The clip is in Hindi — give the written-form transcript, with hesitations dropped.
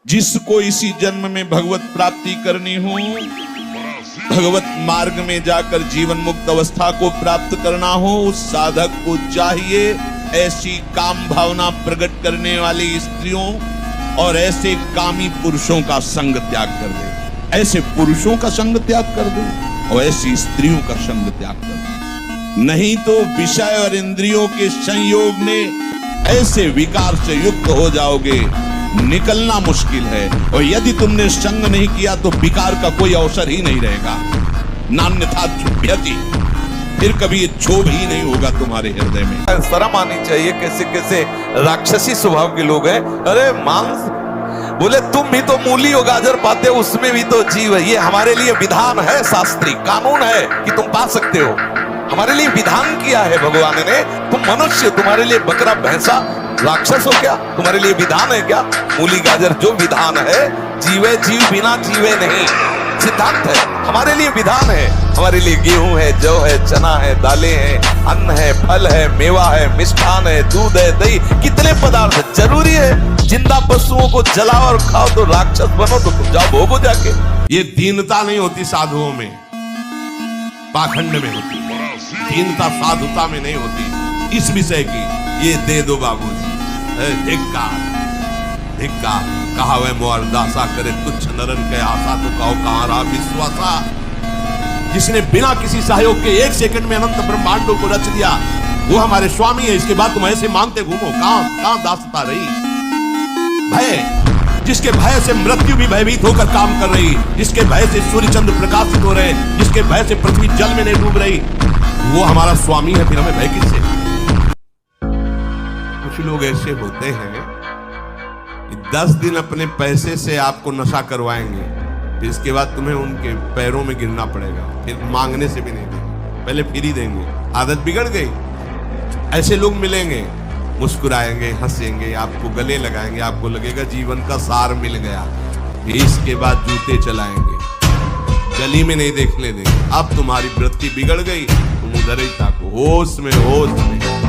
जिसको इसी जन्म में भगवत प्राप्ति करनी हो, भगवत मार्ग में जाकर जीवन मुक्त अवस्था को प्राप्त करना हो, उस साधक को चाहिए ऐसी काम भावना प्रकट करने वाली स्त्रियों और ऐसे कामी पुरुषों का संग त्याग कर दे। ऐसे पुरुषों का संग त्याग कर दे और ऐसी स्त्रियों का संग त्याग कर दे। नहीं तो विषय और इंद्रियों के संयोग में ऐसे विकार से युक्त हो जाओगे, निकलना मुश्किल है। और यदि तुमने संग नहीं किया तो विकार का कोई अवसर ही नहीं रहेगा। नान्यथा क्षुभ्यति, फिर कभी ये क्षोभ ही नहीं होगा तुम्हारे हृदय में। शर्म आनी चाहिए। कैसे कैसे राक्षसी स्वभाव के लोग हैं। अरे मांस बोले, तुम भी तो मूली और गाजर पाते हो, उसमें भी तो जीव है। ये हमारे लिए विधान है, शास्त्री कानून है कि तुम पा सकते हो। हमारे लिए विधान किया है भगवान ने। तुम मनुष्य, तुम्हारे लिए बकरा भैंसा राक्षस हो क्या? तुम्हारे लिए विधान है क्या? मूली गाजर जो विधान है, जीवे जीव बिना जीवे नहीं, सिद्धांत है। हमारे लिए विधान है। हमारे लिए गेहूं है, जौ है, चना है, दालें हैं, अन्न है, फल है, मेवा है, मिष्ठान है, दूध है, दही, कितने पदार्थ जरूरी है। जिंदा पशुओं को जलाओ और खाओ तो राक्षस बनो, तो तुम जाओ भोगो जाके। ये दीनता नहीं होती साधुओं में, पाखंड में होती। दीनता साधुता में नहीं होती। इस विषय की ये दे दो बाबूजी। धिक्कार धिक्कार, कहा वह मोर दासा करे तुच्छ नरन के आशा, तो कहो कहां रहा विश्वासा। जिसने बिना किसी सहयोग के 1 सेकंड में अनंत ब्रह्मांडों को रच दिया, वो हमारे स्वामी है। इसके बाद तुम ऐसे मांगते घूमो, कहां दासता रही। भय, जिसके भय से मृत्यु भी भयभीत होकर काम कर रही, जिसके भय से सूर्य चंद्र प्रकाशित हो रहे, जिसके भय से पृथ्वी जल में नहीं डूब रही, वो हमारा स्वामी है। फिर हमें भय किससे? कुछ लोग ऐसे होते हैं कि 10 दिन अपने पैसे से आपको नशा करवाएंगे, फिर इसके बाद तुम्हें उनके पैरों में गिरना पड़ेगा। फिर मांगने से भी नहीं देंगे, पहले फिर ही देंगे। आदत बिगड़ गई। ऐसे लोग मिलेंगे, मुस्कुराएंगे, हंसेंगे, आपको गले लगाएंगे, आपको लगेगा जीवन का सार मिल गया। फिर इसके बाद जूते चलाएंगे, गली में नहीं देखने देंगे। अब तुम्हारी वृत्ति बिगड़ गई, तुम उधर ही ताको, होश में होश में।